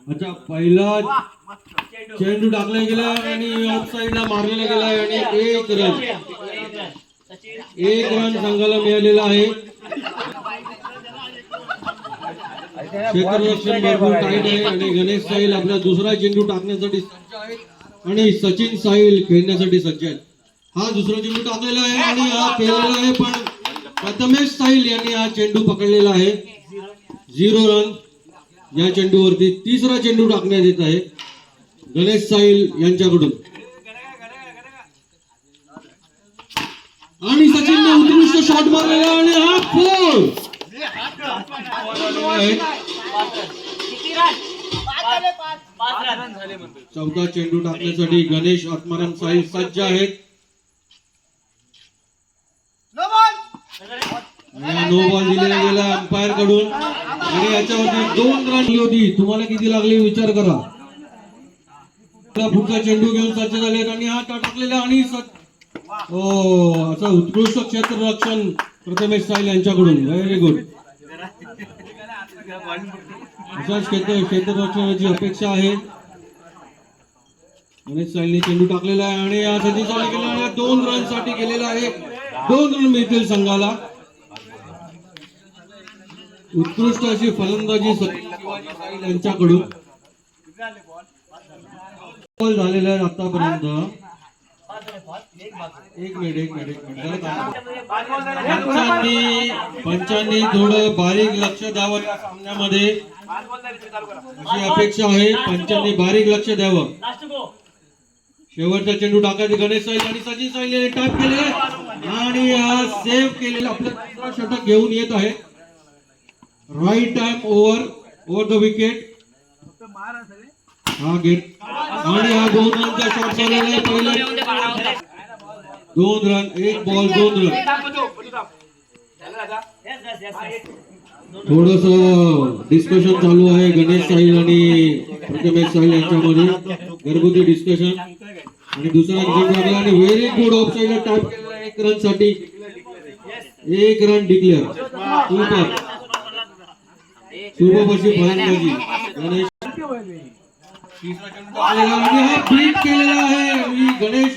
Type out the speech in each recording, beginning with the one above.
अच्छा, पहिला चेंडू टाकला गेला आणि ऑफ साइडला मारलेला गेला आणि एक रन संघाला मिळालेला आहे. क्षेत्ररक्षण भरपूर टाईट आहे आणि गणेश साहिल आपला दुसरा चेंडू टाकण्यासाठी सज्ज आहे आणि सचिन साहिल खेळण्यासाठी सज्ज आहेत. हा दुसरा चेंडू टाकलेला आहे आणि हा खेळलेला आहे, पण प्रथमेश साहिल यांनी हा चेंडू पकडलेला आहे. 0 रन या चेंडूवरती. तिसरा चेंडू टाकण्यात येत आहे गणेश साहिल यांच्याकडून आणि सचिनने उत्कृष्ट शॉट मारलेला आणि हा फोर. चौथा चेंडू टाकण्यासाठी गणेश आत्माराम साहिल सज्ज आहेत. नो बॉल दिलेला गेला अंपायर कडून आणि याच्यावरती 2 रन होती. तुम्हाला किती लागले विचार करा. पुढचा चेंडू घेऊन सज्ज झाले आणि हा टाकलेला आणि असा उत्कृष्ट क्षेत्ररक्षण प्रथमेश साहिल यांच्याकडून. Very good. अशाच क्षेत्ररक्षणाची अपेक्षा आहे. गणेश साहिलने चेंडू टाकलेला आहे आणि या सचिन साहिल गेला 2 रन साठी गेलेला आहे. 2 रन मिळतील संघाला. उत्कृष्ट अशी फलंदाजी साहिल यांच्याकडून झालेला आहे आतापर्यंत. एक मिनिट पंचांनी थोडं बारीक लक्ष द्यावं या सामन्यामध्ये अशी अपेक्षा आहे. पंचांनी बारीक लक्ष द्यावं. शेवटचा चेंडू टाकायचा गणेश साहिल आणि सचिन साहिल यांनी टॅप केले आणि सेव्ह केलेला आपला षटक घेऊन येत आहे. Right time over the wicket. हा गेट आणि हा 2 रनचा शॉट झालेला आहे. पहिला 2 रन, 1 बॉल 2 रन. थोडस डिस्कशन चालू आहे गणेश साहिल आणि प्रथमेश साहिल यांच्यामध्ये. घरगुती डिस्कशन. आणि दुसरा चेंडू लागला आणि व्हेरी गुड ऑफ साइडला टॅप केलेला 1 रन साठी. 1 रन डिक्लेअर. सुपर अशी फलंदाजी गणेश. तिसरा चेंडू आलेला आणि हा बीट केलेला आहे गणेश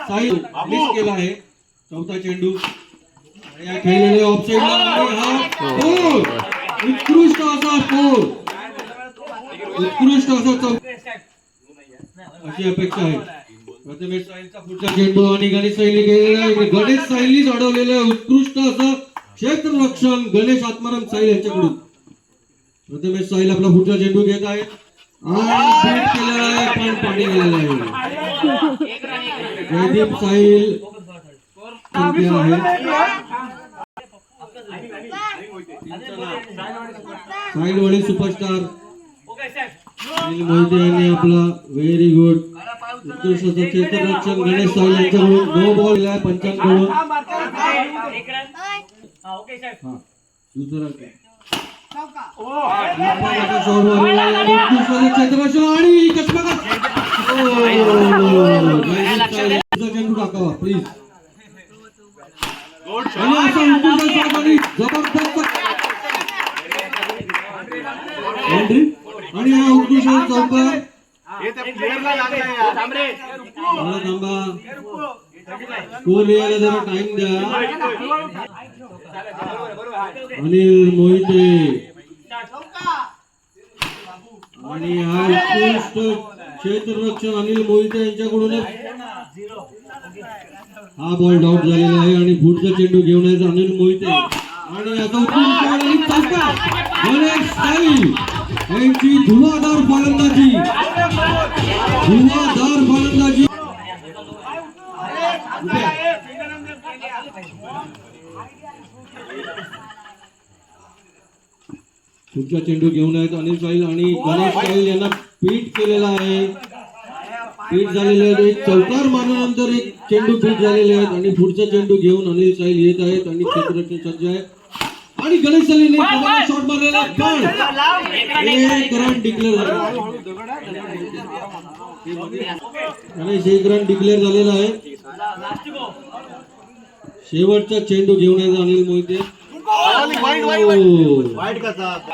साहिल. मिस केला आहे चौथा चेंडू आणि हा खेळलेले ऑफ साइडला आणि हा फोर. उत्कृष्ट असा फोर. उत्कृष्ट असा अशी अपेक्षा आहे. प्रथमेश साहिलचा पुढचा चेंडू आणि गणेश साहिलने केलेला आहे. गणेश साहिलनीच अडवलेलं आहे. उत्कृष्ट असं क्षेत्ररक्षण गणेश आत्माराम साहिल यांच्याकडून. प्रथमेश साहिल आपला पुढचा चेंडू घेत आहे आणि बीट केलेला आहे, पण पाणी गेलेलं आहे. जयदीप साहिल साहिल वडील सुपरस्टार अनिल मोहिते यांनी आपला व्हेरी गुड उत्कृष्ट क्षेत्ररक्षण गणेश साहिल यांच्याकडून. नो बॉल आहे पंचांकडून. दुसरा चेंडू टाकावा प्लीज. जबरदस्त आणि हा उत्कृष्ट चौका. थांबा स्कोर लिहायला जरा टाइम द्या. अनिल मोहिते आणि हा उत्कृष्ट क्षेत्ररक्षण अनिल मोहिते यांच्याकडून. हा बॉल डाऊट झालेला आहे आणि पुढचा चेंडू घेऊन यायचा अनिल मोहिते आणि आता उत्कृष्ट चौका. गणेश साहिल यांची धुवाधार फलंदाजी. धुवाधार फलंदाजी. पुढचा चेंडू घेऊन आहेत अनिल साहिल आणि गणेश साहिल यांना पीट केलेला आहे. पीट झालेले आहेत. एक चौकार मारल्यानंतर एक चेंडू पीट झालेले आहेत आणि पुढचा चेंडू घेऊन अनिल साहिल येत आहेत आणि क्षेत्ररक्षण सज्ज आहे आणि गणेश साहिलने शॉट मारलेला पण 1 रन डिक्लेअर झाला. गणेश 1 रन डिक्लेअर झालेला आहे. शेवटचा चेंडू घेऊन यायचा Anil Mohite.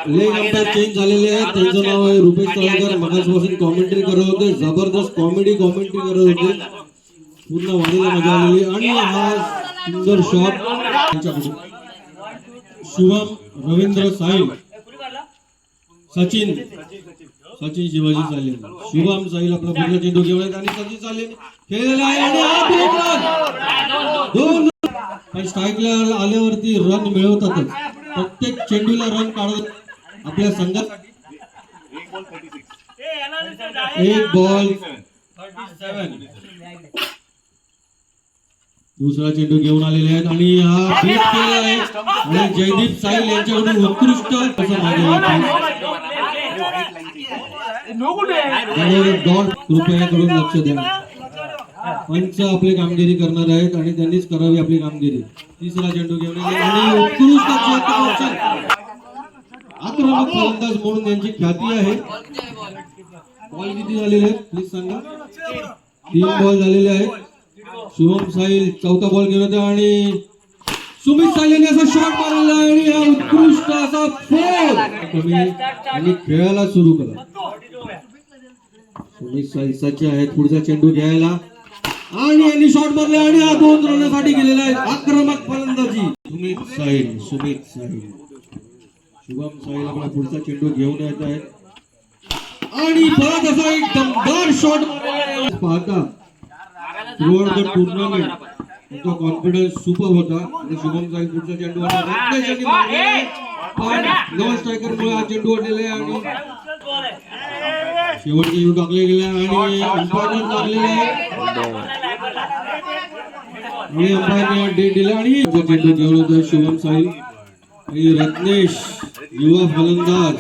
Leg umpire change झालेले आहेत. त्यांचं नाव आहे रुपेश तळेकर. मगासपासून कॉमेंट्री करत होते, जबरदस्त कॉमेंट्री करत होते, पूर्ण वाढीला मजा आलेली. आणि हा सुंदर शॉट त्यांच्याकडून शुभम रवींद्र साहिल, सचिन शिवाजी सालेन, शुभम साहिल आपला पुढचा चेंडू घेऊन आहेत आणि सचिन सालेन खेळलेला आहे आणि हा दोन पण स्ट्राईकला आल्यावरती रन मिळवतातच. प्रत्येक चेंडूला रन काढत आपल्या संघासाठी. एक बॉल 37. दुसरा चेंडू घेऊन आलेले आहेत आणि हा बीट केला आहे आणि जयदीप साहिल यांच्याकडून उत्कृष्ट कृपयाकडून लक्ष द्या. पंच आपली कामगिरी करणार आहेत आणि त्यांनीच करावी आपली कामगिरी. तिसरा चेंडू घेऊन आणि उत्कृष्ट आक्रमक फलंदाज म्हणून त्यांची ख्याती आहे. बॉल किती झालेले आहेत प्लीज सांगा. 3 बॉल झालेले आहेत. शुभम साहिल चौथा बॉल घेऊन येतो आणि सुमित साहिल असा शॉट मारलेला आहे आणि हा उत्कृष्ट असा फोर आणि खेळायला सुरू करा. सुमित साहिल सज्ज आहेत पुढचा चेंडू घ्यायला आणि यांनी शॉट मारले आणि हा 2 रनसाठी गेलेला आहे. आक्रमक फलंदाजी सुमित साहिल शुभम साहिल आपला पुढचा चेंडू घेऊन येत आहेत आणि परत असा एक दमदार शॉट पाहता थ्रूआउट द टूर्नामेंट त्यांचा कॉन्फिडन्स सुपर होता. आणि शुभम साहिल पुढचा चेंडू पण नवा स्ट्रायकर मुळे हा चेंडू वाढलेला आहे आणि शेवटचे चेंडू टाकले गेले आणि अंपायरने टाकलेले आहे आणि अंपायरने डेट दिला आणि चेंडू घेऊन होता शुभम साहिल आणि रत्नेश युवा फलंदाज.